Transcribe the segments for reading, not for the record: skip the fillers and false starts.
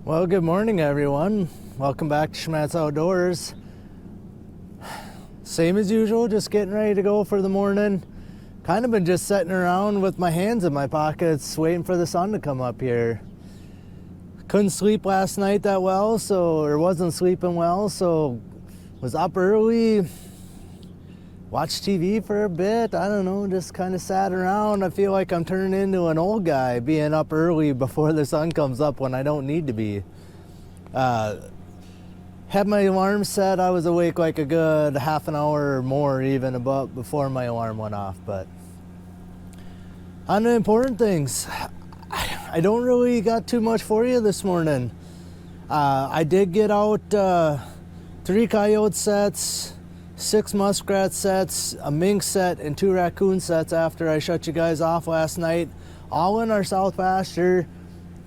Well, good morning, everyone. Welcome back to Schmattz Outdoors. Same as usual, just getting ready to go for the morning. Kind of been just sitting around with my hands in my pockets, waiting for the sun to come up here. Couldn't sleep last night that well, or wasn't sleeping well, so was up early, watched TV for a bit. I don't know, just kind of sat around. I feel like I'm turning into an old guy being up early before the sun comes up when I don't need to be. Had my alarm set. I was awake like a good half an hour or more even about before my alarm went off. But on the important things, I don't really got too much for you this morning. I did get out 3 coyote sets, 6 muskrat sets, a mink set, and 2 raccoon sets after I shut you guys off last night, all in our south pasture.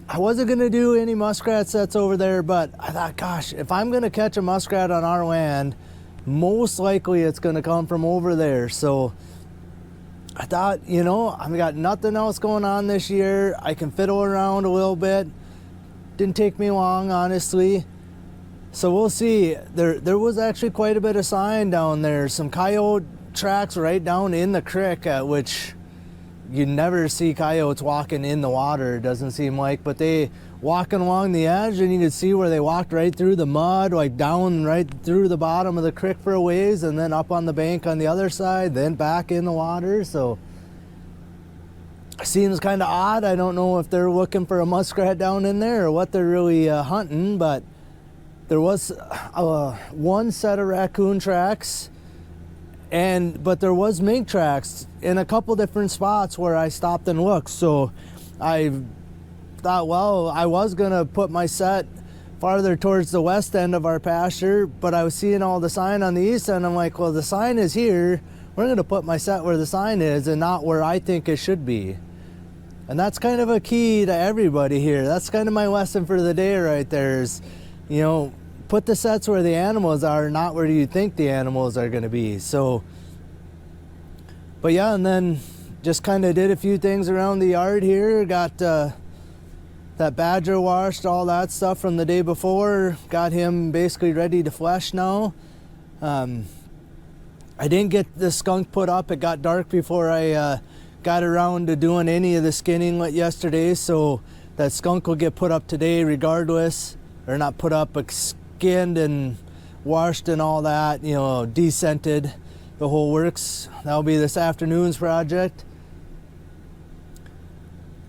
I wasn't going to do any muskrat sets over there, but I thought, gosh, if I'm going to catch a muskrat on our land, most likely it's going to come from over there. So I thought, I've got nothing else going on this year. I can fiddle around a little bit. Didn't take me long, honestly. So we'll see. There was actually quite a bit of sign down there. Some coyote tracks right down in the creek, at which you never see coyotes walking in the water, it doesn't seem like, but they walking along the edge, and you could see where they walked right through the mud, like down right through the bottom of the creek for a ways, and then up on the bank on the other side, then back in the water. So seems kind of odd. I don't know if they're looking for a muskrat down in there or what they're really hunting, but there was one set of raccoon tracks, but there was mink tracks in a couple different spots where I stopped and looked. So I thought, well, I was gonna put my set farther towards the west end of our pasture, but I was seeing all the sign on the east end. I'm like, well, the sign is here. We're gonna put my set where the sign is and not where I think it should be. And that's kind of a key to everybody here. That's kind of my lesson for the day right there is, put the sets where the animals are, not where you think the animals are going to be. So, but yeah, and then just kind of did a few things around the yard here. Got that badger washed, all that stuff from the day before. Got him basically ready to flesh now. I didn't get the skunk put up. It got dark before I got around to doing any of the skinning yesterday. So that skunk will get put up today regardless. Or not put up, but skinned and washed and all that, descented, the whole works. That'll be this afternoon's project.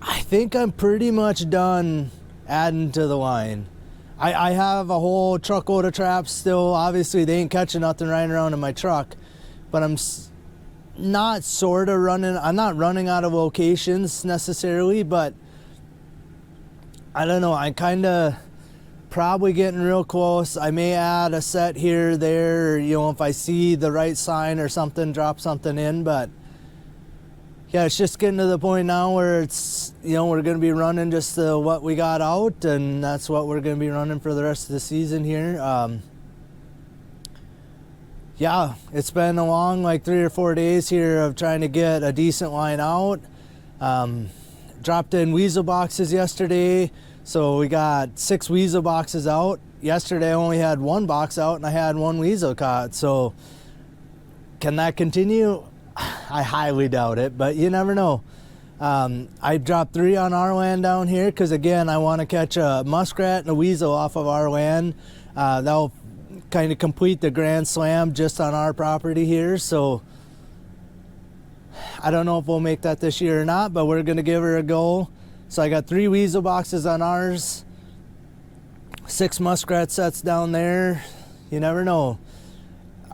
I think I'm pretty much done adding to the line. I have a whole truckload of traps still. Obviously they ain't catching nothing right around in my truck, but I'm not I'm not running out of locations necessarily, but I don't know, I kind of probably getting real close. I may add a set here or there, or, if I see the right sign or something, drop something in. But yeah, it's just getting to the point now where it's, we're going to be running just what we got out, and that's what we're going to be running for the rest of the season here. Yeah, it's been a long 3 or 4 days here of trying to get a decent line out. Dropped in weasel boxes yesterday. So we got 6 weasel boxes out. Yesterday I only had 1 box out and I had 1 weasel caught. So can that continue? I highly doubt it, but you never know. I dropped 3 on our land down here because, again, I want to catch a muskrat and a weasel off of our land. That'll kind of complete the grand slam just on our property here. So I don't know if we'll make that this year or not, but we're going to give her a go. So I got 3 weasel boxes on ours, 6 muskrat sets down there. You never know.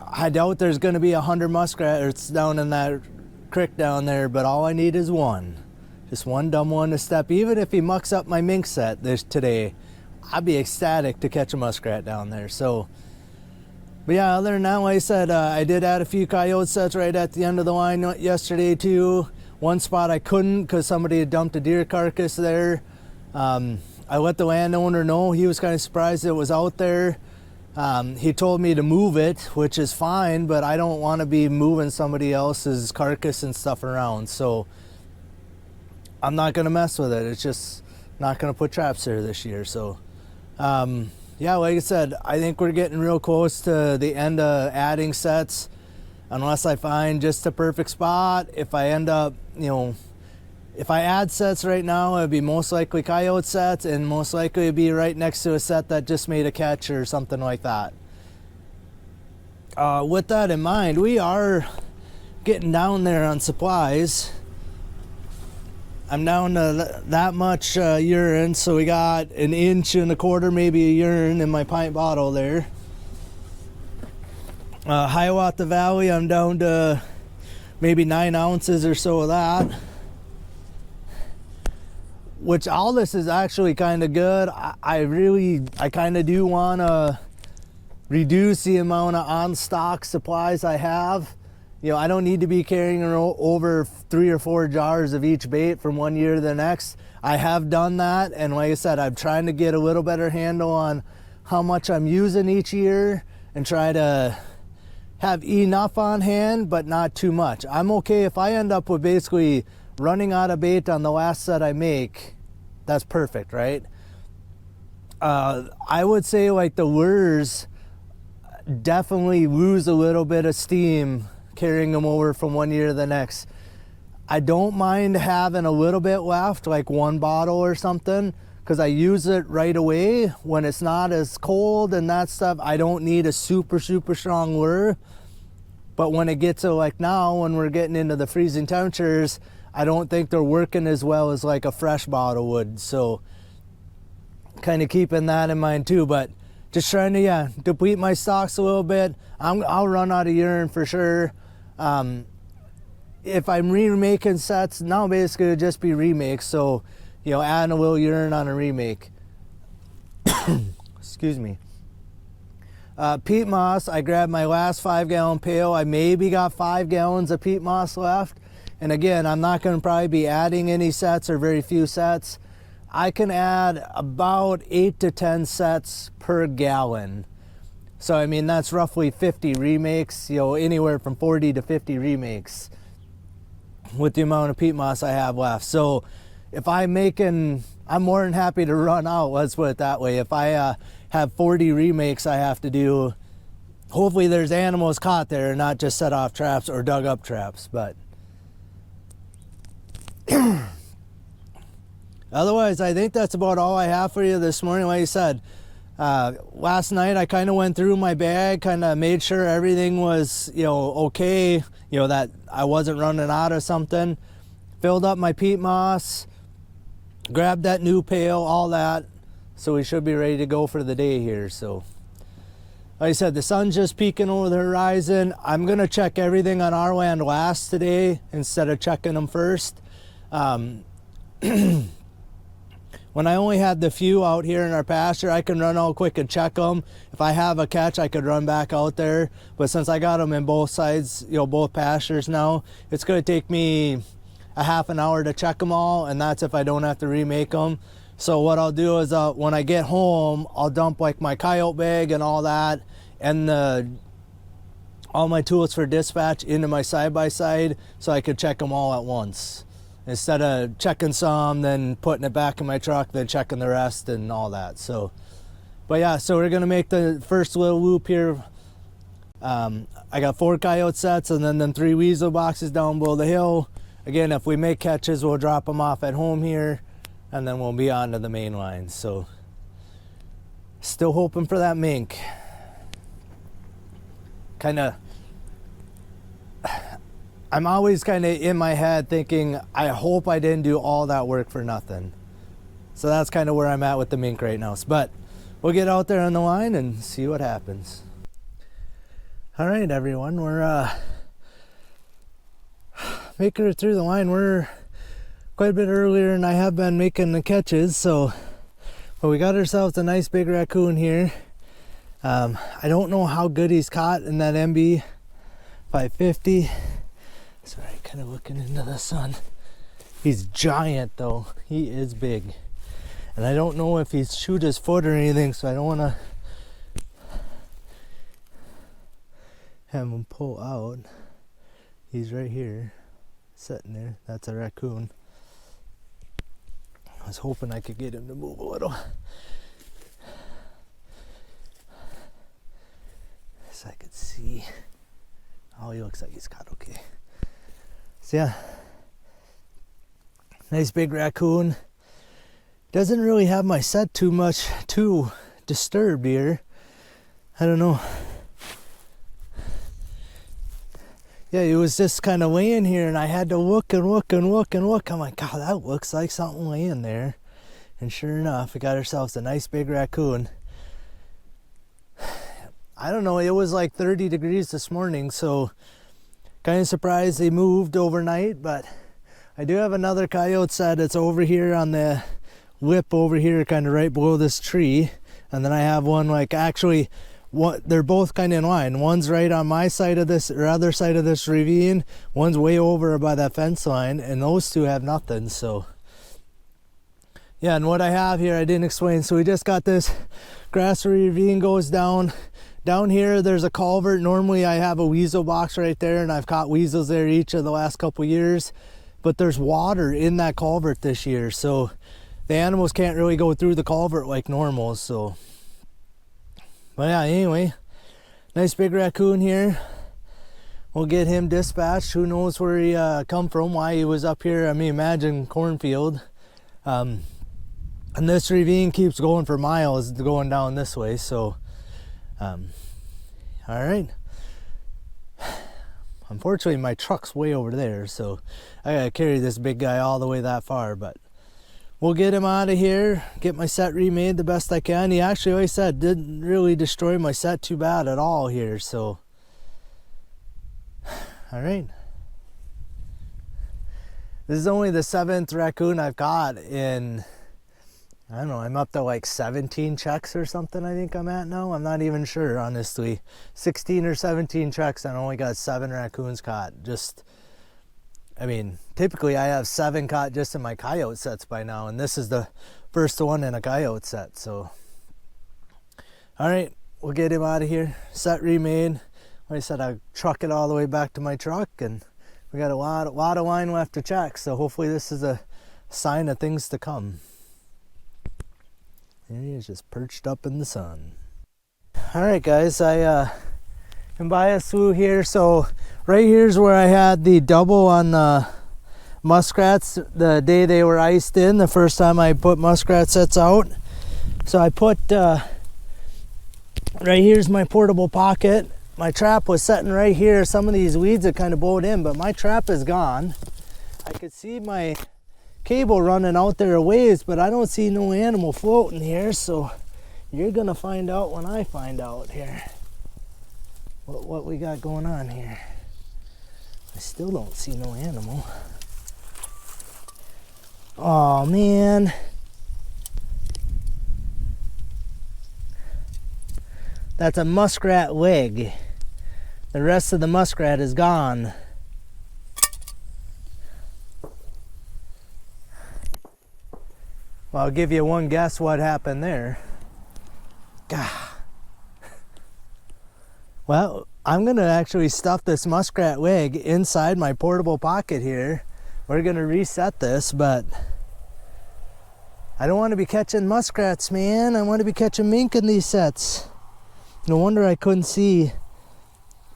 I doubt there's going to be 100 muskrats down in that creek down there, but all I need is 1. Just 1 dumb one to step. Even if he mucks up my mink set today, I'd be ecstatic to catch a muskrat down there. So, but yeah, other than that, like I said, I did add a few coyote sets right at the end of the line yesterday too. One spot I couldn't because somebody had dumped a deer carcass there. I let the landowner know. He was kind of surprised it was out there. He told me to move it, which is fine, but I don't want to be moving somebody else's carcass and stuff around. So I'm not going to mess with it. It's just not going to put traps there this year. So yeah, like I said, I think we're getting real close to the end of adding sets, unless I find just a perfect spot. If I end up, you know, if I add sets right now, it'd be most likely coyote sets, and most likely it'd be right next to a set that just made a catch or something like that. With that in mind, we are getting down there on supplies. I'm down to that much urine, so we got 1.25 inches, maybe a urine in my pint bottle there. Hiawatha Valley, I'm down to maybe 9 ounces or so of that. Which all this is actually kind of good. I kind of do want to reduce the amount of on-stock supplies I have. You know, I don't need to be carrying over 3 or 4 jars of each bait from one year to the next. I have done that, and like I said, I'm trying to get a little better handle on how much I'm using each year and try to have enough on hand, but not too much. I'm okay if I end up with basically running out of bait on the last set I make. That's perfect, right? I would say like the lures definitely lose a little bit of steam carrying them over from one year to the next. I don't mind having a little bit left, like 1 bottle or something, because I use it right away when it's not as cold and that stuff. I don't need a super strong lure. But when it gets to like now, when we're getting into the freezing temperatures, I don't think they're working as well as like a fresh bottle would. So kind of keeping that in mind too, but just trying to, yeah, deplete my stocks a little bit. I'll run out of urine for sure. If I'm remaking sets, now basically it'll just be remakes. So, you know, adding a little urine on a remake. Excuse me. Peat moss, I grabbed my last 5-gallon pail. I maybe got 5 gallons of peat moss left. And again, I'm not going to probably be adding any sets or very few sets. I can add about 8 to 10 sets per gallon. So, I mean, that's roughly 50 remakes, you know, anywhere from 40 to 50 remakes with the amount of peat moss I have left. So if I'm more than happy to run out, let's put it that way. If I have 40 remakes I have to do, hopefully there's animals caught there and not just set off traps or dug up traps. But otherwise, I think that's about all I have for you this morning. Like I said, last night I kind of went through my bag, kind of made sure everything was, you know, okay, you know, that I wasn't running out of something. Filled up my peat moss, grabbed that new pail, all that. So we should be ready to go for the day here. So like I said, the sun's just peeking over the horizon. I'm going to check everything on our land last today instead of checking them first. When I only had the few out here in our pasture, I can run out quick and check them. If I have a catch, I could run back out there. But since I got them in both sides, you know, both pastures now, it's going to take me a half an hour to check them all, and that's if I don't have to remake them. So what I'll do is when I get home, I'll dump like my coyote bag and all that, and all my tools for dispatch into my side-by-side so I could check them all at once. Instead of checking some, then putting it back in my truck, then checking the rest and all that. So, but yeah, so we're gonna make the first little loop here. I got 4 coyote sets and then them 3 weasel boxes down below the hill. Again, if we make catches, we'll drop them off at home here, and then we'll be on to the main line. So, still hoping for that mink. I'm always kind of in my head thinking, I hope I didn't do all that work for nothing. So that's kind of where I'm at with the mink right now. But we'll get out there on the line and see what happens. All right, everyone, we're making it through the line. We're quite a bit earlier than I have been making the catches. So, but we got ourselves a nice big raccoon here. I don't know how good he's caught in that MB 550. Sorry, kind of looking into the sun. He's giant though. He is big. And I don't know if he's chewed his foot or anything, so I don't want to have him pull out. He's right here, sitting there. That's a raccoon. I was hoping I could get him to move a little. So I could see. Oh, he looks like he's caught okay. So yeah, nice big raccoon. Doesn't really have my set too disturbed here. I don't know. Yeah, he was just kind of laying here, and I had to look and look and look and look. I'm like, God, that looks like something laying there. And sure enough, we got ourselves a nice big raccoon. I don't know, it was like 30 degrees this morning, so kind of surprised they moved overnight. But I do have another coyote set. It's over here on the lip over here, kind of right below this tree. And then I have one like actually, they're both kind of in line. One's right on my side of this, or other side of this ravine. One's way over by that fence line, and those two have nothing. So yeah, and what I have here I didn't explain. So we just got this grass ravine goes down here. There's a culvert. Normally I have a weasel box right there, and I've caught weasels there each of the last couple years, but there's water in that culvert this year, so the animals can't really go through the culvert like normal. So but yeah, anyway, nice big raccoon here. We'll get him dispatched. Who knows where he come from, why he was up here. I mean, imagine cornfield. And this ravine keeps going for miles going down this way. So, all right. Unfortunately, my truck's way over there, so I gotta carry this big guy all the way that far, but we'll get him out of here, get my set remade the best I can. He actually, like I said, didn't really destroy my set too bad at all here, so. All right. This is only the 7th raccoon I've caught in, I don't know, I'm up to like 17 checks or something I think I'm at now. I'm not even sure, honestly. 16 or 17 checks and I only got 7 raccoons caught. Just, I mean, typically I have 7 caught just in my coyote sets by now, and this is the first one in a coyote set, so. All right, we'll get him out of here. Set remade. Like I said, I truck it all the way back to my truck, and we got a lot of line left to check, so hopefully this is a sign of things to come. There he is, just perched up in the sun. All right, guys, I can buy a slew here. So right here's where I had the double on the muskrats the day they were iced in, the first time I put muskrat sets out. So I put, right here's my portable pocket. My trap was sitting right here. Some of these weeds had kind of bowed in, but my trap is gone. I could see my cable running out there a ways, but I don't see no animal floating here, so you're gonna find out when I find out here what we got going on here. I still don't see no animal. Oh man. That's a muskrat leg. The rest of the muskrat is gone. Well, I'll give you one guess what happened there. Gah. Well, I'm gonna actually stuff this muskrat leg inside my portable pocket here. We're gonna reset this, but I don't want to be catching muskrats, man. I want to be catching mink in these sets. No wonder I couldn't see.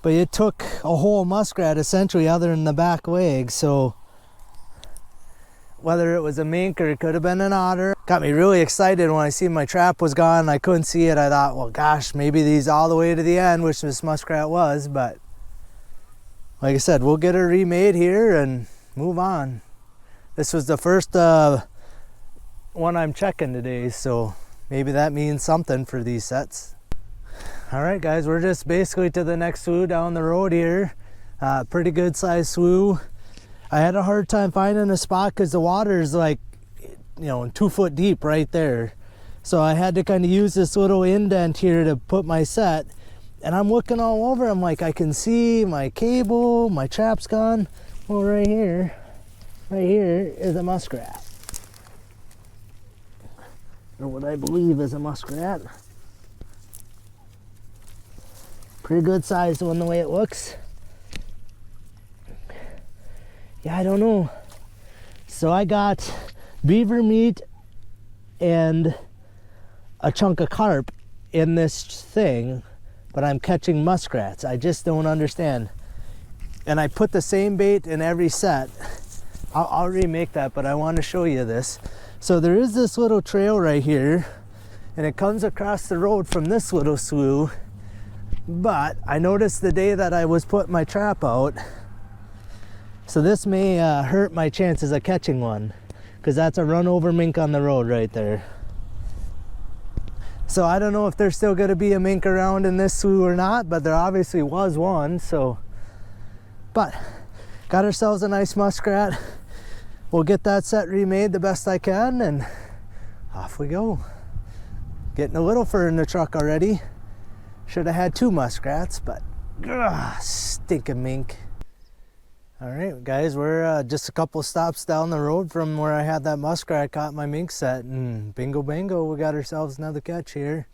But it took a whole muskrat essentially, other than the back leg. So whether it was a mink or it could have been an otter, got me really excited when I see my trap was gone. I couldn't see it. I thought, well, gosh, maybe these all the way to the end, which this muskrat was. But like I said, we'll get her remade here and move on. This was the first one I'm checking today, so maybe that means something for these sets. All right, guys, we're just basically to the next slough down the road here. Pretty good sized slough. I had a hard time finding a spot because the water is like, 2 foot deep right there. So I had to kind of use this little indent here to put my set. And I'm looking all over. I'm like, I can see my cable, my trap's gone. Well, right here is a muskrat. or what I believe is a muskrat. Pretty good sized one the way it looks. Yeah, I don't know. So I got beaver meat and a chunk of carp in this thing, but I'm catching muskrats. I just don't understand. And I put the same bait in every set. I'll remake that, but I want to show you this. So there is this little trail right here, and it comes across the road from this little slough. But I noticed the day that I was putting my trap out, so this may hurt my chances of catching one, because that's a run over mink on the road right there. So I don't know if there's still going to be a mink around in this slough or not, but there obviously was one. So, but got ourselves a nice muskrat. We'll get that set remade the best I can, and off we go. Getting a little fur in the truck already. Should have had 2 muskrats, but stinking mink. All right, guys, we're just a couple stops down the road from where I had that muskrat caught my mink set, and bingo bango, we got ourselves another catch here.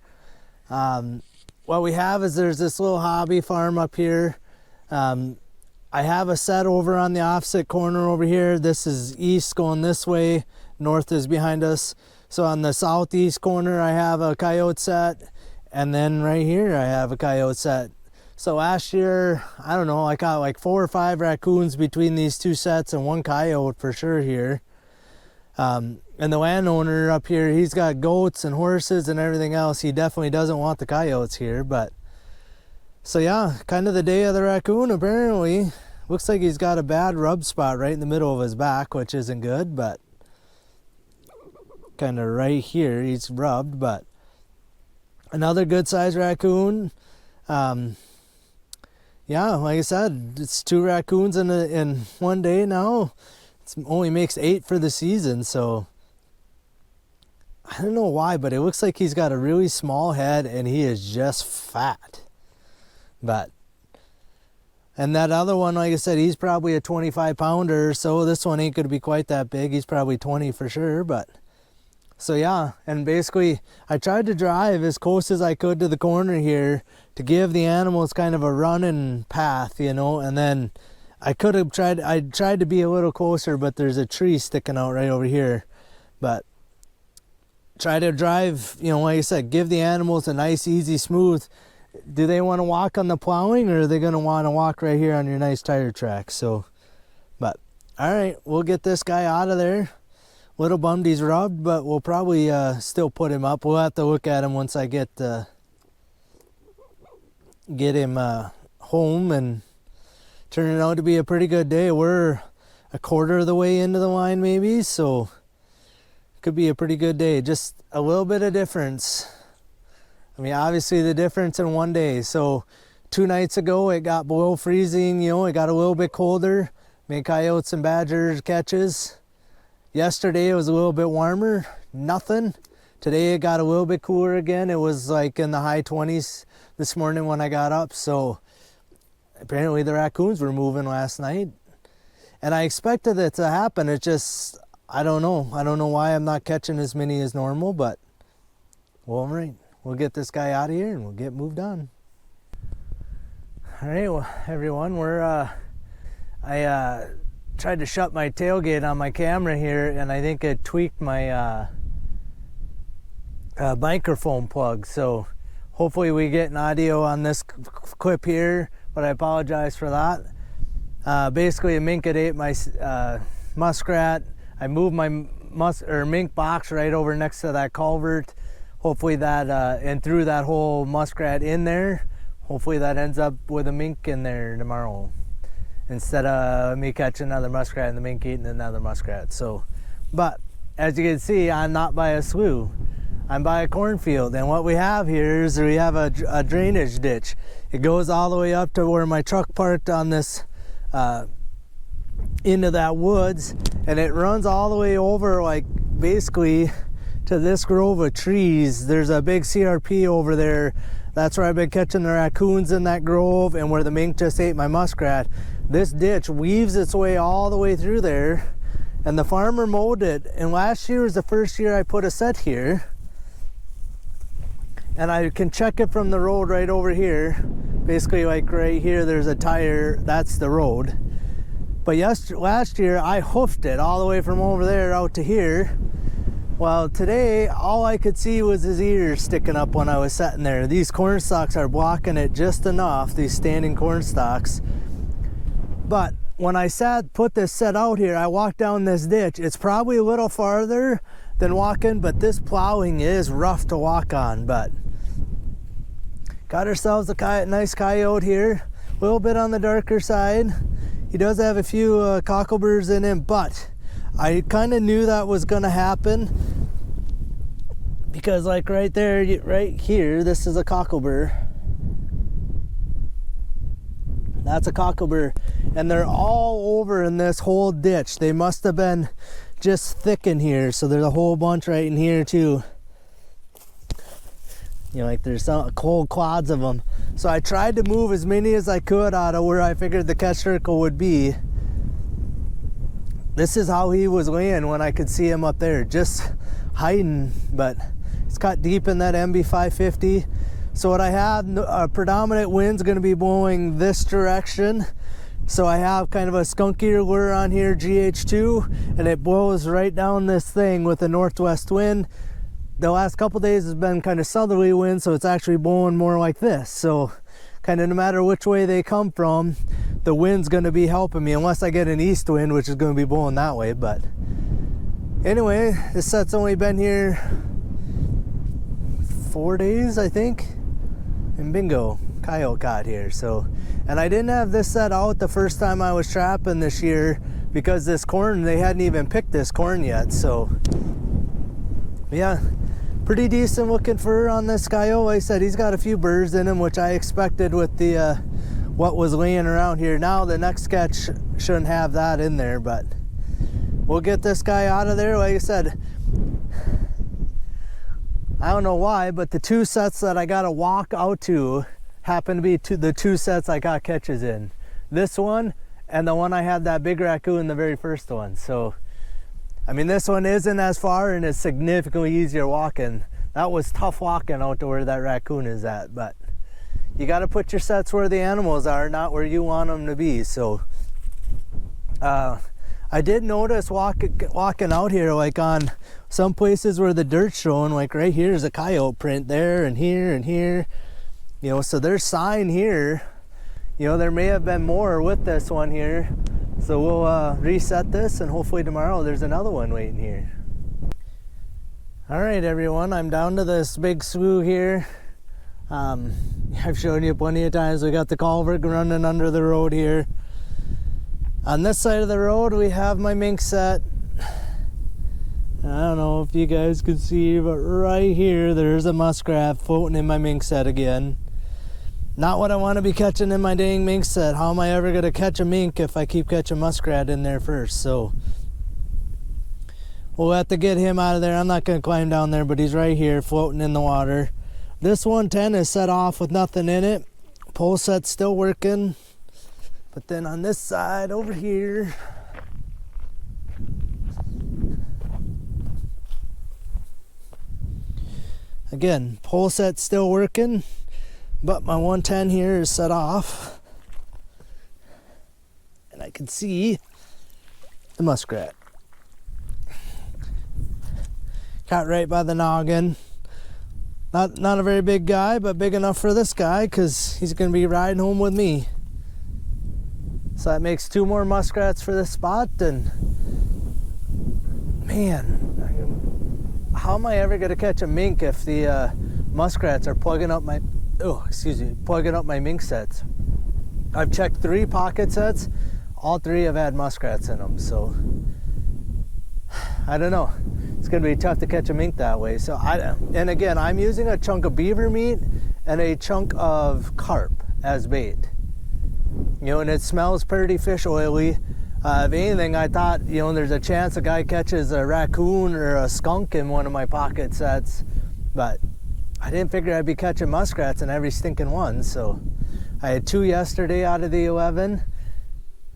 What we have is there's this little hobby farm up here. I have a set over on the opposite corner over here. This is east going this way, north is behind us. So on the southeast corner I have a coyote set, and then right here I have a coyote set. So last year, I don't know, I caught like 4 or 5 raccoons between these 2 sets and 1 coyote for sure here. And the landowner up here, he's got goats and horses and everything else. He definitely doesn't want the coyotes here, but so yeah, kind of the day of the raccoon apparently. Looks like he's got a bad rub spot right in the middle of his back, which isn't good, but kind of right here he's rubbed. But another good sized raccoon. Yeah, like I said, it's 2 raccoons in one day now. It only makes 8 for the season, so I don't know why, but it looks like he's got a really small head and he is just fat. But, and that other one, like I said, he's probably a 25 pounder, so this one ain't gonna be quite that big. He's probably 20 for sure, but so yeah, and basically I tried to drive as close as I could to the corner here to give the animals kind of a running path, you know, and then I tried to be a little closer, but there's a tree sticking out right over here. But try to drive, you know, like I said, give the animals a nice, easy, smooth. Do they want to walk on the plowing, or are they going to want to walk right here on your nice tire track? So, but all right, we'll get this guy out of there. Little bummed he's rubbed, but we'll probably still put him up. We'll have to look at him once I get him home, and turning out to be a pretty good day. We're a quarter of the way into the line maybe, so could be a pretty good day. Just a little bit of difference. I mean, obviously the difference in one day. So 2 nights ago it got below freezing, you know, it got a little bit colder. Made coyotes and badgers catches. Yesterday it was a little bit warmer, nothing. Today it got a little bit cooler again. It was like in the high 20s this morning when I got up. So apparently the raccoons were moving last night. And I expected it to happen. It just, I don't know. I don't know why I'm not catching as many as normal, but well, all right. We'll get this guy out of here and we'll get moved on. All right, well, everyone, I tried to shut my tailgate on my camera here, and I think it tweaked my microphone plug. So hopefully we get an audio on this clip here, but I apologize for that. Basically, a mink had ate my muskrat. I moved my mink box right over next to that culvert. Hopefully that, and threw that whole muskrat in there. Hopefully that ends up with a mink in there tomorrow, instead of me catching another muskrat and the mink eating another muskrat. So, but as you can see, I'm not by a slough. I'm by a cornfield, and what we have here is we have a drainage ditch. It goes all the way up to where my truck parked on this, into that woods, and it runs all the way over, like basically to this grove of trees. There's a big CRP over there. That's where I've been catching the raccoons in that grove, and where the mink just ate my muskrat. This ditch weaves its way all the way through there, and the farmer mowed it. And last year was the first year I put a set here. and I can check it from the road right over here. Basically, like right here, there's a tire, that's the road. But last year, I hoofed it all the way from over there out to here. Well, today, all I could see was his ears sticking up when I was sitting there. These corn stalks are blocking it just enough, these standing corn stalks. But when I put this set out here, I walked down this ditch. It's probably a little farther than walking, but this plowing is rough to walk on. But got ourselves a nice coyote here, a little bit on the darker side. He does have a few cockleburs in him, but I kind of knew that was going to happen because, like right there, right here, this is a cocklebur. That's a cocklebur, and they're all over in this whole ditch. They must have been just thick in here, so there's a whole bunch right in here too. You know, like there's some cold clods of them. So I tried to move as many as I could out of where I figured the catch circle would be. This is how he was laying when I could see him up there, just hiding, but it's cut deep in that MB 550. So what I have, a predominant wind's gonna be blowing this direction. So I have kind of a skunkier lure on here, GH2, and it blows right down this thing with a northwest wind. The last couple days has been kind of southerly wind, so it's actually blowing more like this. So kind of no matter which way they come from, the wind's going to be helping me, unless I get an east wind, which is going to be blowing that way. But anyway, this set's only been here 4 days, I think, and bingo, coyote got here. So, and I didn't have this set out the first time I was trapping this year because this corn, they hadn't even picked this corn yet. So yeah, pretty decent looking fur on this coyote. Like I said, he's got a few burrs in him, which I expected with the what was laying around here. Now the next catch shouldn't have that in there, but we'll get this guy out of there. Like I said, I don't know why, but the two sets that I got to walk out to happen to be the two sets I got catches in. This one and the one I had that big raccoon, the very first one. So I mean, this one isn't as far and it's significantly easier walking. That was tough walking out to where that raccoon is at, but you got to put your sets where the animals are, not where you want them to be. So I did notice walking out here, like on some places where the dirt's showing, like right here is a coyote print there and here and here. You know, so there's sign here. You know, there may have been more with this one here. So we'll reset this, and hopefully tomorrow there's another one waiting here. All right, everyone, I'm down to this big slough here. I've shown you plenty of times. We got the culvert running under the road here. On this side of the road, we have my mink set. I don't know if you guys can see, but right here, there's a muskrat floating in my mink set again. Not what I want to be catching in my dang mink set. How am I ever going to catch a mink if I keep catching muskrat in there first? So we'll have to get him out of there. I'm not going to climb down there, but he's right here floating in the water. This 110 is set off with nothing in it. Pole set's still working. But then on this side over here, again, pole set's still working. But my 110 here is set off, and I can see the muskrat. Caught right by the noggin. Not a very big guy, but big enough for this guy because he's going to be riding home with me. So that makes 2 more muskrats for this spot, and man, how am I ever going to catch a mink if the muskrats are plugging up my mink sets? I've checked 3 pocket sets. All 3 have had muskrats in them, so I don't know. It's gonna be tough to catch a mink that way. So and again, I'm using a chunk of beaver meat and a chunk of carp as bait. You know, and it smells pretty fish oily. If anything, I thought, you know, there's a chance a guy catches a raccoon or a skunk in one of my pocket sets, but I didn't figure I'd be catching muskrats in every stinking one. So I had 2 yesterday out of the 11,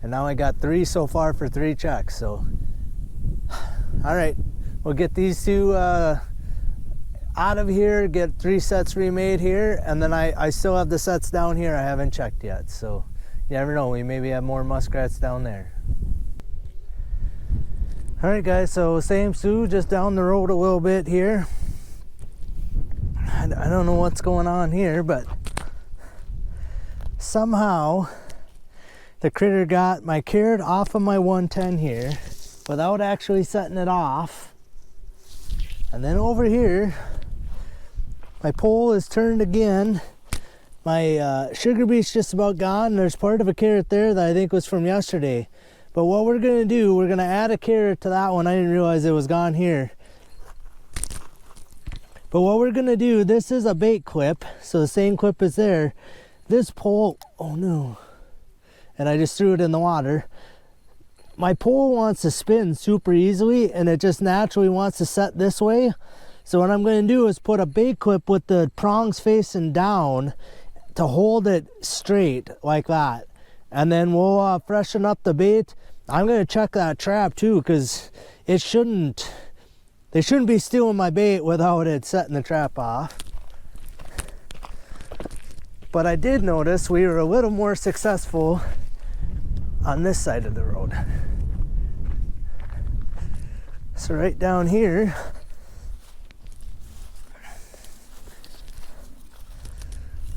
and now I got 3 so far for 3 checks. So all right, we'll get these 2 out of here, get 3 sets remade here, and then I still have the sets down here I haven't checked yet. So you never know, we maybe have more muskrats down there. All right guys, so same Sioux, just down the road a little bit here. I don't know what's going on here, but somehow the critter got my carrot off of my 110 here without actually setting it off. And then over here, my pole is turned again. My sugar beet's just about gone. There's part of a carrot there that I think was from yesterday. But what we're gonna do, we're gonna add a carrot to that one. I didn't realize it was gone here. But what we're gonna do, this is a bait clip, so the same clip is there. This pole, oh no, and I just threw it in the water. My pole wants to spin super easily, and it just naturally wants to set this way. So what I'm gonna do is put a bait clip with the prongs facing down to hold it straight like that. And then we'll freshen up the bait. I'm gonna check that trap too, because they shouldn't be stealing my bait without it setting the trap off. But I did notice we were a little more successful on this side of the road. So right down here,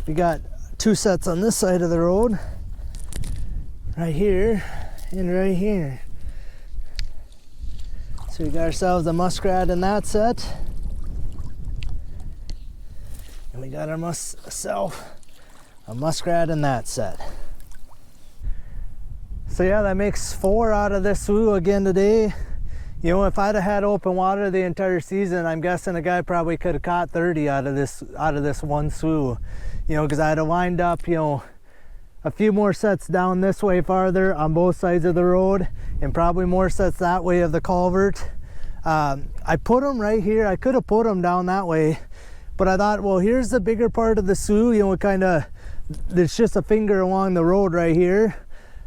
we got 2 sets on this side of the road. Right here and right here. So we got ourselves a muskrat in that set. And we got ourselves a muskrat in that set. So yeah, that makes 4 out of this Sioux again today. You know, if I'd have had open water the entire season, I'm guessing a guy probably could have caught 30 out of this one Sioux. You know, because I'd have lined up, you know, a few more sets down this way farther on both sides of the road, and probably more sets that way of the culvert. I put them right here. I could have put them down that way, but I thought, well, here's the bigger part of the Sioux, you know, kind of, there's just a finger along the road right here.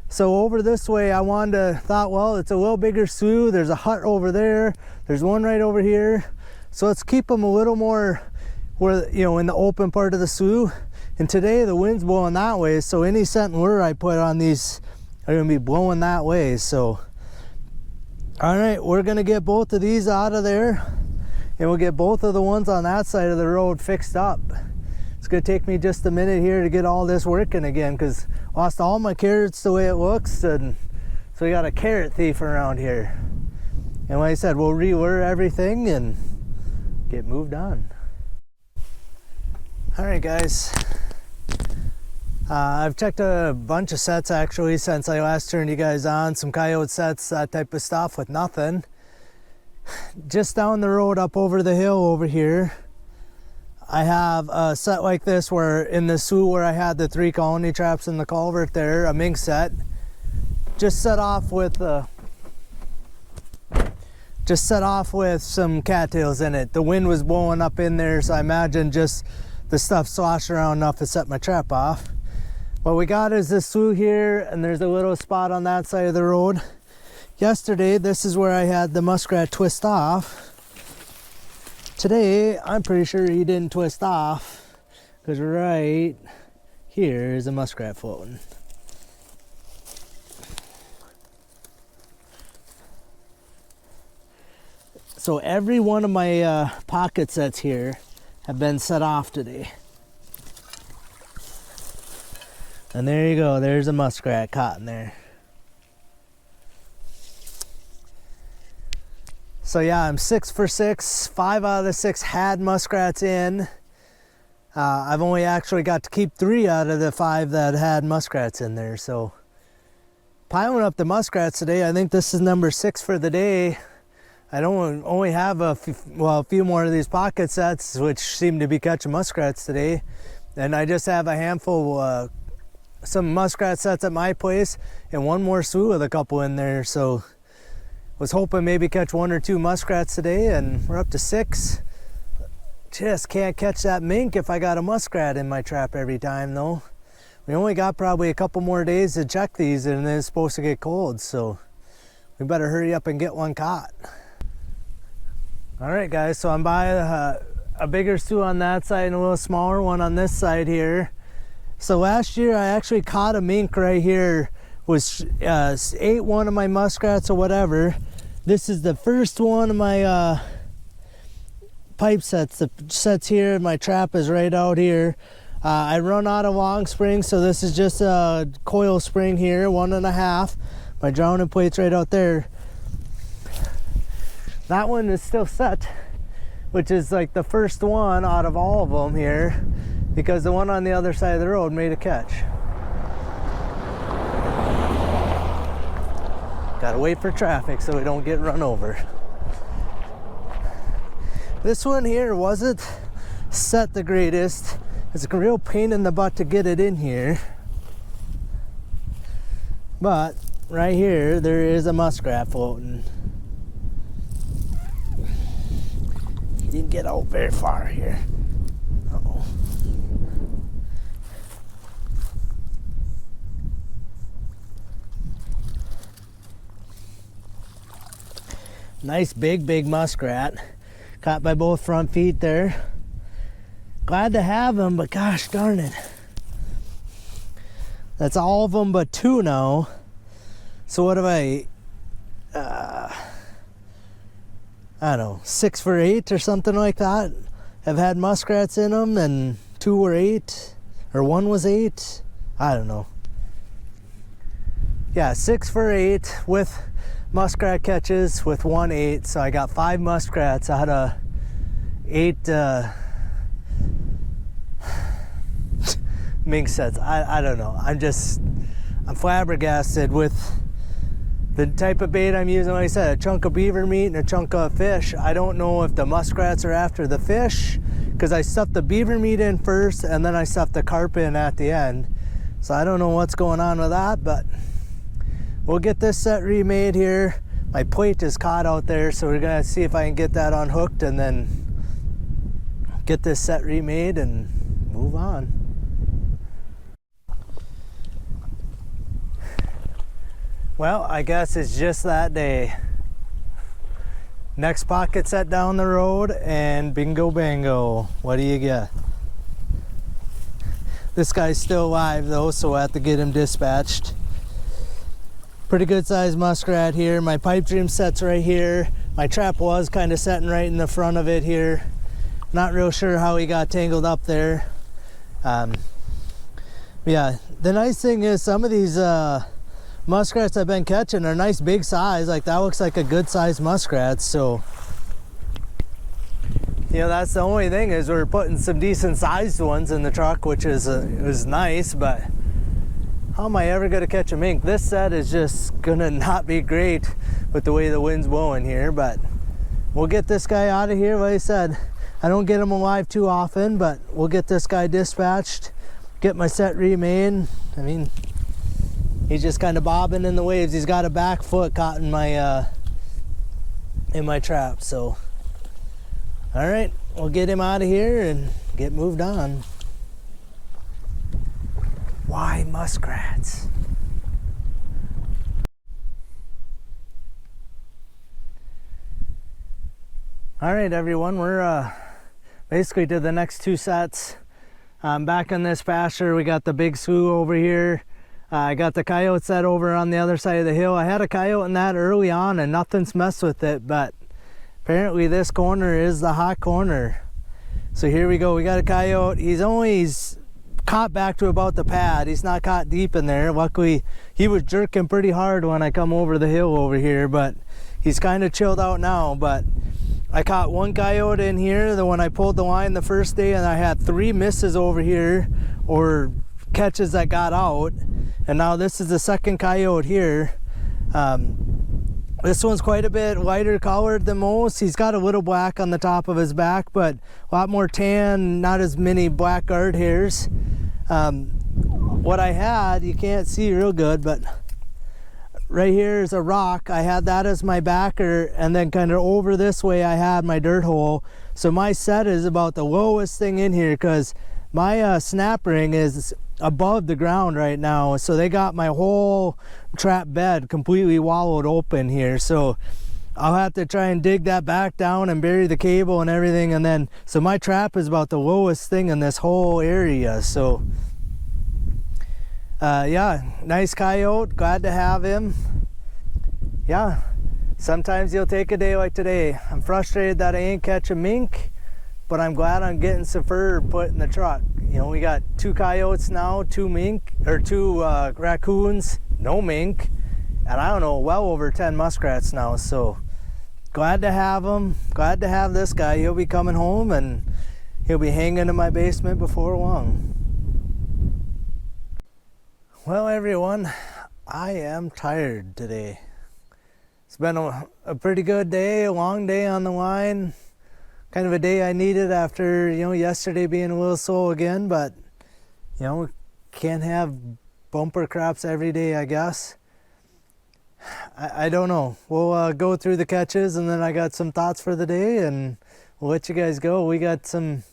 So over this way, thought, well, it's a little bigger Sioux. There's a hut over there. There's one right over here. So let's keep them a little more where, you know, in the open part of the Sioux. And today the wind's blowing that way, so any scent and lure I put on these are gonna be blowing that way. So, all right, we're gonna get both of these out of there, and we'll get both of the ones on that side of the road fixed up. It's gonna take me just a minute here to get all this working again, because I lost all my carrots the way it looks, and so we got a carrot thief around here. And like I said, we'll re-lure everything and get moved on. All right, guys. I've checked a bunch of sets actually since I last turned you guys on, some coyote sets, that type of stuff, with nothing. Just down the road up over the hill over here, I have a set like this where in the Sioux where I had the 3 colony traps in the culvert there, a mink set. Just set off with some cattails in it. The wind was blowing up in there, so I imagine just the stuff sloshed around enough to set my trap off. What we got is this Sioux here, and there's a little spot on that side of the road. Yesterday, this is where I had the muskrat twist off. Today, I'm pretty sure he didn't twist off, because right here is a muskrat floating. So every one of my pocket sets here have been set off today. And there you go, there's a muskrat caught in there. So yeah, I'm 6 for 6. 5 out of the 6 had muskrats in. I've only actually got to keep 3 out of the 5 that had muskrats in there. So piling up the muskrats today, I think this is number 6 for the day. I don't only have a few more of these pocket sets, which seem to be catching muskrats today. And I just have a handful, some muskrat sets at my place, and one more Sioux with a couple in there. So was hoping maybe catch 1 or 2 muskrats today, and we're up to 6. Just can't catch that mink if I got a muskrat in my trap every time though. We only got probably a couple more days to check these, and then it's supposed to get cold, so we better hurry up and get one caught. All right guys, so I'm by a bigger stew on that side and a little smaller one on this side here. So last year I actually caught a mink right here, ate one of my muskrats or whatever. This is the first one of my pipe sets. The sets here, my trap is right out here. I run out of long springs, so this is just a coil spring here, 1.5. My drowning plate's right out there. That one is still set, which is like the first one out of all of them here, because the one on the other side of the road made a catch. Gotta wait for traffic so we don't get run over. This one here wasn't set the greatest. It's a real pain in the butt to get it in here. But right here, there is a muskrat floating. He didn't get out very far here. Uh-oh. Nice big muskrat. Caught by both front feet there. Glad to have him, but gosh darn it. That's all of them but 2 now. So what have I don't know, 6 for 8 or something like that. Have had muskrats in them, and 2 were 8, or 1 was 8. I don't know. Yeah, 6 for 8 with muskrat catches with 1 8. So I got 5 muskrats out of 8 mink sets. I don't know. I'm flabbergasted with the type of bait I'm using. Like I said, a chunk of beaver meat and a chunk of fish. I don't know if the muskrats are after the fish, because I stuffed the beaver meat in first and then I stuffed the carp in at the end. So I don't know what's going on with that, but we'll get this set remade here. My plate is caught out there, so we're gonna see if I can get that unhooked and then get this set remade and move on. Well, I guess it's just that day. Next pocket set down the road and bingo bango. What do you get? This guy's still alive though, so we'll have to get him dispatched. Pretty good sized muskrat here. My pipe dream set's right here. My trap was kind of setting right in the front of it here. Not real sure how he got tangled up there. Yeah, the nice thing is some of these muskrats I've been catching are nice big size. Like that looks like a good sized muskrat. So, you know, that's the only thing, is we're putting some decent sized ones in the truck, which is nice. But how am I ever gonna catch a mink? This set is just gonna not be great with the way the wind's blowing here. But we'll get this guy out of here. Like I said, I don't get him alive too often, but we'll get this guy dispatched, get my set remade. I mean, he's just kind of bobbing in the waves. He's got a back foot caught in my trap. So, all right, we'll get him out of here and get moved on. Why muskrats? All right, everyone, we're basically to the next 2 sets. Back in this pasture, we got the big slough over here. I got the coyote set over on the other side of the hill. I had a coyote in that early on and nothing's messed with it, but apparently this corner is the hot corner. So here we go. We got a coyote. He's caught back to about the pad. He's not caught deep in there. Luckily, he was jerking pretty hard when I come over the hill over here, but he's kind of chilled out now. But I caught 1 coyote in here, the one I pulled the line the first day, and I had 3 misses over here, or catches that got out. And now this is the second coyote here. This one's quite a bit lighter colored than most. He's got a little black on the top of his back, but a lot more tan, not as many black guard hairs. What I had, you can't see real good, but right here is a rock. I had that as my backer, and then kind of over this way I had my dirt hole. So my set is about the lowest thing in here, because my snap ring is above the ground right now, so they got my whole trap bed completely wallowed open here. So I'll have to try and dig that back down and bury the cable and everything, and then so my trap is about the lowest thing in this whole area. So yeah, nice coyote, glad to have him. Yeah, sometimes you'll take a day like today. I'm frustrated that I ain't catching mink, but I'm glad I'm getting some fur put in the truck. You know, we got 2 coyotes now, 2 mink, or 2 raccoons, no mink, and I don't know, well over 10 muskrats now. So glad to have them, glad to have this guy. He'll be coming home and he'll be hanging in my basement before long. Well, everyone, I am tired today. It's been a pretty good day, a long day on the line. Kind of a day I needed after, you know, yesterday being a little slow again, but, you know, can't have bumper crops every day, I guess. I don't know. We'll go through the catches, and then I got some thoughts for the day, and we'll let you guys go. We got some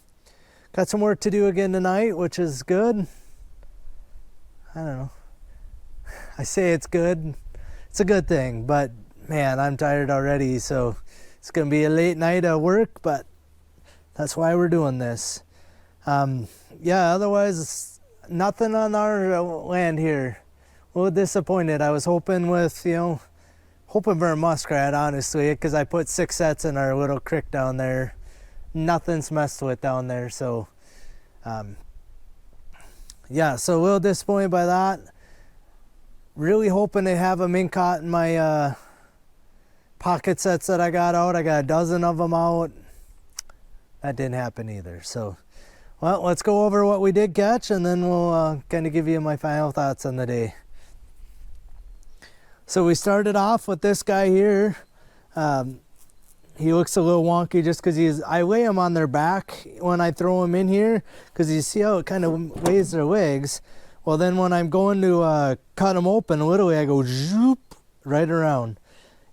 work to do again tonight, which is good. I don't know. I say it's good. It's a good thing, but man, I'm tired already, so it's going to be a late night at work, but that's why we're doing this. Yeah, otherwise, nothing on our land here. A little disappointed. I was hoping with, you know, hoping for a muskrat, honestly, because I put 6 sets in our little creek down there. Nothing's messed with down there, so yeah, so a little disappointed by that. Really hoping to have a mink caught in my pocket sets that I got out. I got a dozen of them out. That didn't happen either. So, well, let's go over what we did catch, and then we'll kind of give you my final thoughts on the day. So we started off with this guy here. He looks a little wonky just because I lay him on their back when I throw him in here, because you see how it kind of weighs their legs. Well, then when I'm going to cut them open, literally I go zoop right around.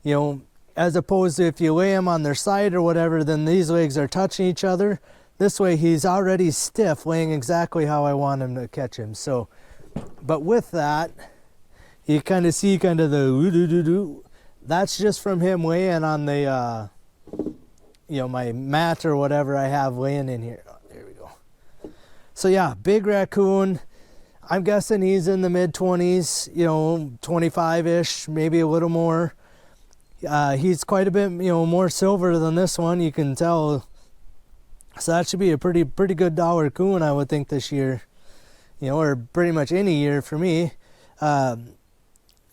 You know, as opposed to if you lay him on their side or whatever, then these legs are touching each other. This way he's already stiff, laying exactly how I want him to catch him. So, but with that, you kind of see kind of the doo-doo-doo-doo. That's just from him laying on the, you know, my mat or whatever I have laying in here. Oh, there we go. So yeah, big raccoon. I'm guessing he's in the mid-20s, you know, 25-ish, maybe a little more. He's quite a bit, you know, more silver than this one, you can tell. So that should be a pretty good dollar coon, I would think, this year. You know, or pretty much any year for me.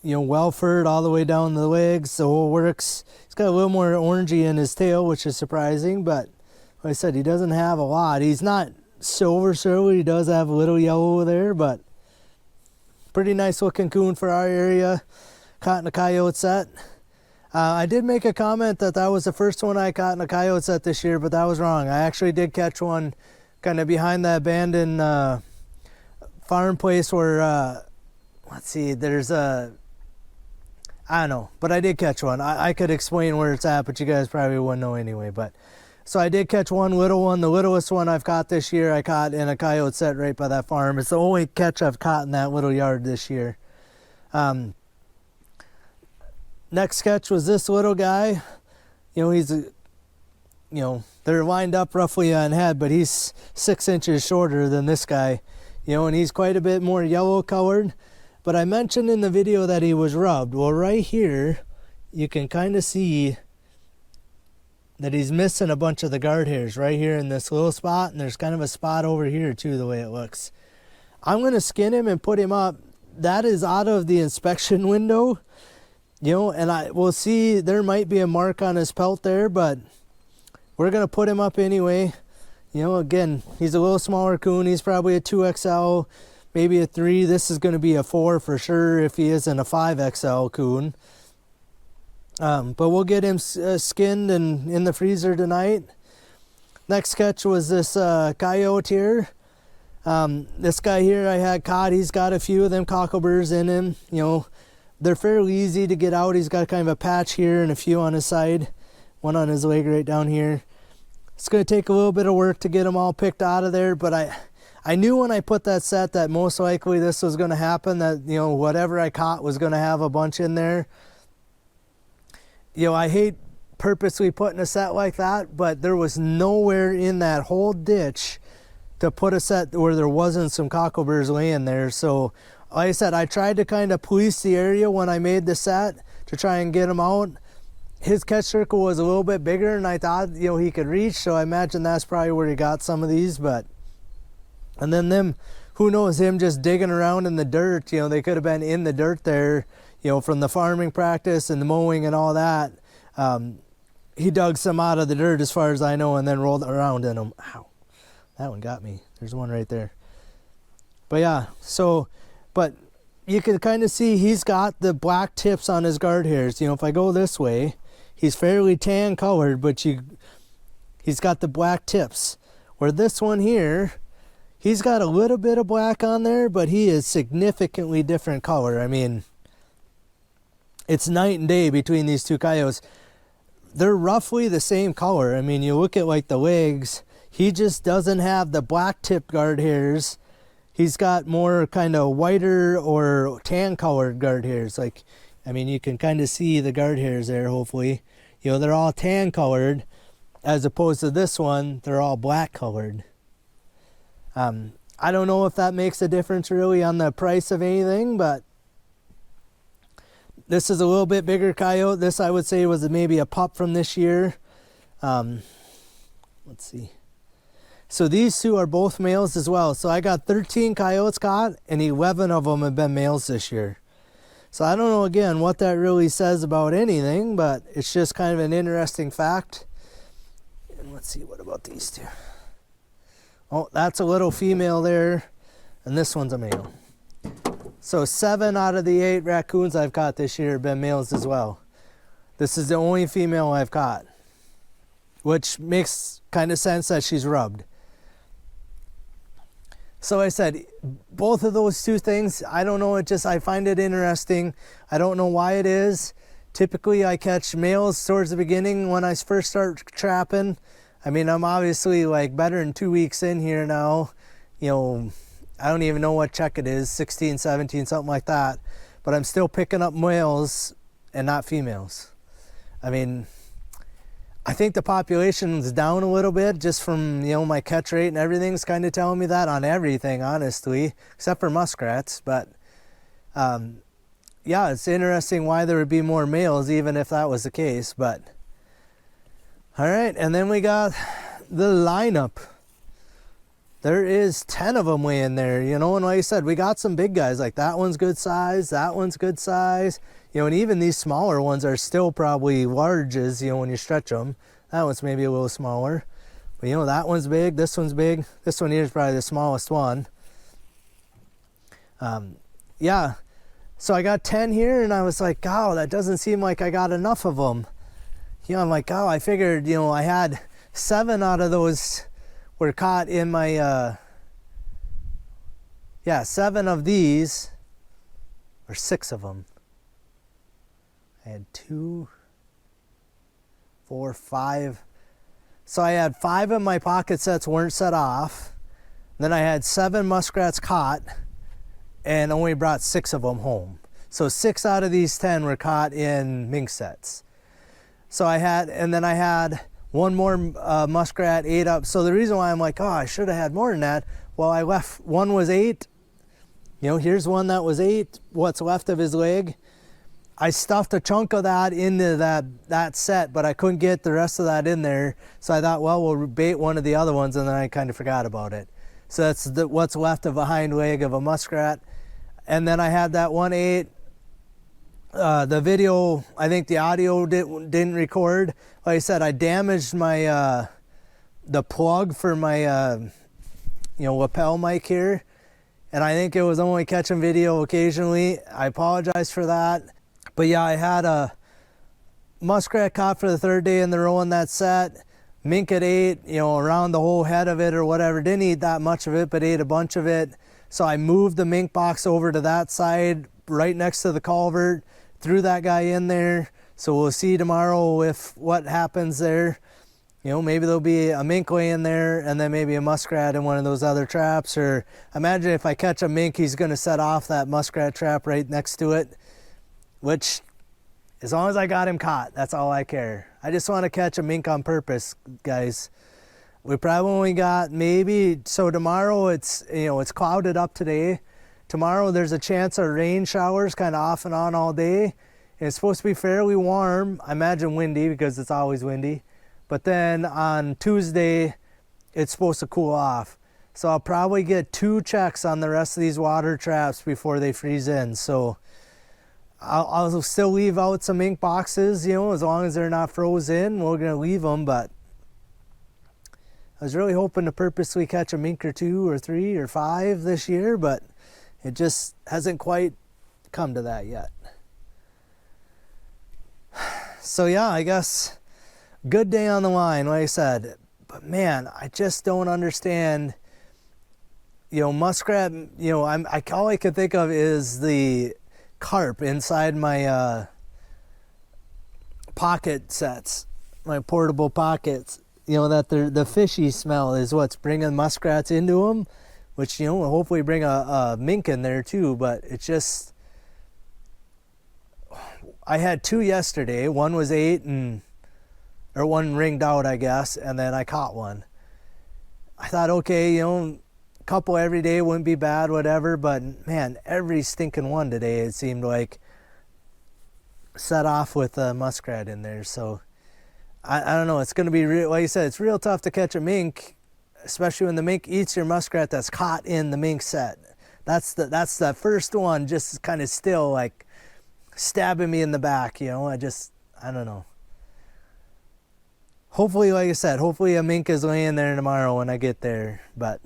You know, well furred all the way down the legs, the whole works. He's got a little more orangey in his tail, which is surprising, but like I said, he doesn't have a lot. He's not silver, he does have a little yellow there, but pretty nice looking coon for our area. Caught in a coyote set. I did make a comment that was the first one I caught in a coyote set this year, but that was wrong. I actually did catch one kind of behind the abandoned farm place where, let's see, there's a, I don't know, but I did catch one. I could explain where it's at, but you guys probably wouldn't know anyway. But so I did catch one little one. The littlest one I've caught this year, I caught in a coyote set right by that farm. It's the only catch I've caught in that little yard this year. Next catch was this little guy. You know, he's, you know, they're lined up roughly on head, but he's 6 inches shorter than this guy. You know, and he's quite a bit more yellow colored. But I mentioned in the video that he was rubbed. Well, right here, you can kind of see that he's missing a bunch of the guard hairs right here in this little spot. And there's kind of a spot over here too, the way it looks. I'm going to skin him and put him up. That is out of the inspection window. You know, and we'll see, there might be a mark on his pelt there, but we're going to put him up anyway. You know, again, he's a little smaller coon. He's probably a 2XL, maybe a 3. This is going to be a 4 for sure if he isn't a 5XL coon. But we'll get him skinned and in the freezer tonight. Next catch was this coyote here. This guy here I had caught. He's got a few of them cockleburrs in him. You know, they're fairly easy to get out. He's got kind of a patch here and a few on his side. One on his leg right down here. It's going to take a little bit of work to get them all picked out of there, but I knew when I put that set that most likely this was going to happen, that, you know, whatever I caught was going to have a bunch in there. You know, I hate purposely putting a set like that, but there was nowhere in that whole ditch to put a set where there wasn't some cockleburs laying there. So like I said, I tried to kind of police the area when I made the set to try and get him out. His catch circle was a little bit bigger than I thought, you know, he could reach, so I imagine that's probably where he got some of these. But and then them, who knows, him just digging around in the dirt, you know, they could have been in the dirt there, you know, from the farming practice and the mowing and all that. He dug some out of the dirt as far as I know and then rolled around in them. Ow, that one got me. There's one right there. But yeah, so, but you can kind of see he's got the black tips on his guard hairs. You know, if I go this way, he's fairly tan colored, but he's got the black tips. Where this one here, he's got a little bit of black on there, but he is significantly different color. I mean, it's night and day between these two coyotes. They're roughly the same color. I mean, you look at like the legs, he just doesn't have the black tip guard hairs. He's got more kind of whiter or tan colored guard hairs. Like, I mean, you can kind of see the guard hairs there, hopefully. You know, they're all tan colored, as opposed to this one, they're all black colored. I don't know if that makes a difference really on the price of anything, but this is a little bit bigger coyote. This, I would say, was maybe a pup from this year. Let's see. So these two are both males as well. So I got 13 coyotes caught, and 11 of them have been males this year. So I don't know, again, what that really says about anything, but it's just kind of an interesting fact. And let's see, what about these two? Oh, that's a little female there, and this one's a male. So 7 out of the 8 raccoons I've caught this year have been males as well. This is the only female I've caught, which makes kind of sense that she's rubbed. So I said, both of those two things, I don't know, I find it interesting. I don't know why it is. Typically I catch males towards the beginning when I first start trapping. I mean, I'm obviously like better than 2 weeks in here now. You know, I don't even know what check it is, 16, 17, something like that. But I'm still picking up males and not females. I mean, I think the population's down a little bit just from, you know, my catch rate and everything's kind of telling me that on everything, honestly, except for muskrats. But yeah, it's interesting why there would be more males even if that was the case. But all right, and then we got the lineup. There is 10 of them way in there, you know, and like I said, we got some big guys, like that one's good size, that one's good size, you know, and even these smaller ones are still probably larges, you know, when you stretch them. That one's maybe a little smaller, but you know, that one's big, this one's big, this one here is probably the smallest one. Yeah, so I got 10 here, and I was like, oh, that doesn't seem like I got enough of them. You know, I'm like, oh, I figured, you know, I had 7 out of those were caught in my, 7 of these, or 6 of them. I had 2, 4, 5. So I had 5 of my pocket sets weren't set off. Then I had 7 muskrats caught and only brought 6 of them home. So 6 out of these 10 were caught in mink sets. So I had one more muskrat ate up. So the reason why I'm like, oh, I should have had more than that. Well, I left, one was 8. You know, here's one that was 8, what's left of his leg. I stuffed a chunk of that into that set, but I couldn't get the rest of that in there. So I thought, well, we'll bait one of the other ones, and then I kind of forgot about it. So that's what's left of a hind leg of a muskrat. And then I had that one 8. The video, I think the audio didn't record. Like I said, I damaged my the plug for my lapel mic here, and I think it was only catching video occasionally. I apologize for that. But yeah, I had a muskrat caught for the 3rd day in the row in that set. Mink had ate, you know, around the whole head of it or whatever. Didn't eat that much of it, but ate a bunch of it. So I moved the mink box over to that side, right next to the culvert, threw that guy in there. So we'll see tomorrow if what happens there. You know, maybe there'll be a mink laying there and then maybe a muskrat in one of those other traps. Or imagine if I catch a mink, he's going to set off that muskrat trap right next to it, which as long as I got him caught, that's all I care. I just want to catch a mink on purpose, guys. We probably only got maybe, so tomorrow it's, you know, it's clouded up today. Tomorrow there's a chance of rain showers kind of off and on all day. And it's supposed to be fairly warm. I imagine windy because it's always windy. But then on Tuesday, it's supposed to cool off. So I'll probably get 2 checks on the rest of these water traps before they freeze in. So I'll still leave out some mink boxes, you know, as long as they're not frozen, we're gonna leave them. But I was really hoping to purposely catch a mink or 2 or 3 or 5 this year, but it just hasn't quite come to that yet. So yeah, I guess good day on the line, like I said. But man, I just don't understand. You know, muskrat, you know, all I could think of is the carp inside my pocket sets, my portable pockets. You know, that the fishy smell is what's bringing muskrats into them, which, you know, will hopefully bring a mink in there too. But it's just, I had 2 yesterday. One was 8 or one ringed out, I guess, and then I caught one. I thought, okay, you know, a couple every day wouldn't be bad, whatever, but man, every stinking one today, it seemed like, set off with a muskrat in there. So I don't know, it's going to be real, like you said, it's real tough to catch a mink, especially when the mink eats your muskrat that's caught in the mink set. That's the first one, just kind of still like stabbing me in the back, you know. I don't know. Hopefully, like I said, hopefully a mink is laying there tomorrow when I get there. But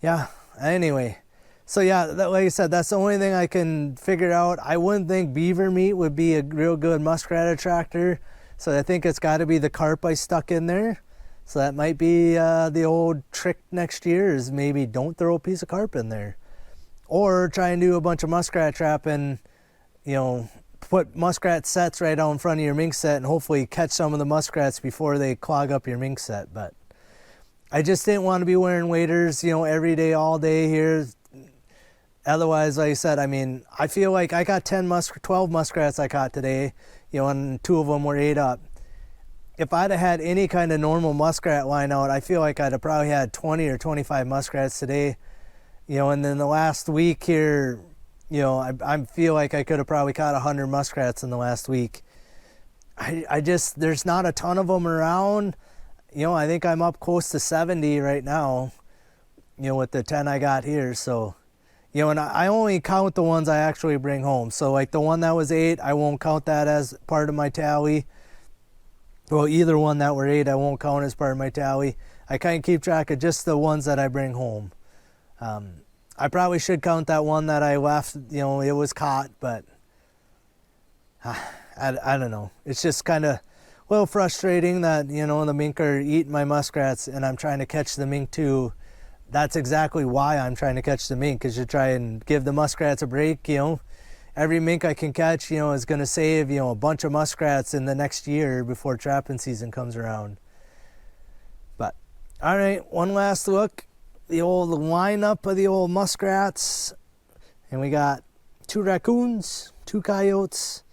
yeah, anyway. So yeah, like I said, that's the only thing I can figure out. I wouldn't think beaver meat would be a real good muskrat attractor. So I think it's got to be the carp I stuck in there. So that might be the old trick next year, is maybe don't throw a piece of carp in there. Or try and do a bunch of muskrat trapping, you know, put muskrat sets right out in front of your mink set and hopefully catch some of the muskrats before they clog up your mink set. But I just didn't want to be wearing waders, you know, every day, all day here. Otherwise, like I said, I mean, I feel like I got 12 muskrats I caught today, you know, and 2 of them were 8 up. If I'd have had any kind of normal muskrat line out, I feel like I'd have probably had 20 or 25 muskrats today. You know, and then the last week here, you know, I feel like I could have probably caught 100 muskrats in the last week. I just, there's not a ton of them around. You know, I think I'm up close to 70 right now, you know, with the 10 I got here. So, you know, and I only count the ones I actually bring home. So like the one that was 8, I won't count that as part of my tally. Well, either one that were 8, I won't count as part of my tally. I kind of keep track of just the ones that I bring home. I probably should count that one that I left, you know, it was caught, but I don't know. It's just kind of a little frustrating that, you know, the mink are eating my muskrats and I'm trying to catch the mink too. That's exactly why I'm trying to catch the mink, is to try and give the muskrats a break, you know. Every mink I can catch, you know, is going to save, you know, a bunch of muskrats in the next year before trapping season comes around. But, all right, one last look. The old lineup of the old muskrats. And we got 2 raccoons, 2 coyotes.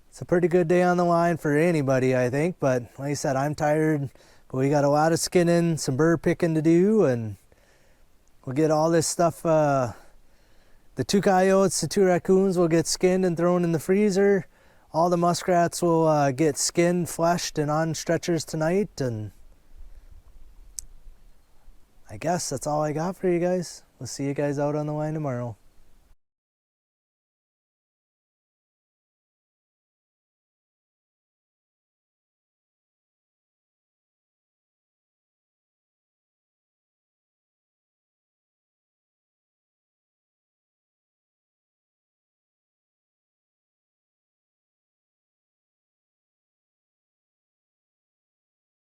It's a pretty good day on the line for anybody, I think. But like I said, I'm tired. But we got a lot of skinning, some bird picking to do. And we'll get all this stuff. The 2 coyotes, the 2 raccoons will get skinned and thrown in the freezer. All the muskrats will get skinned, fleshed, and on stretchers tonight. And I guess that's all I got for you guys. We'll see you guys out on the line tomorrow.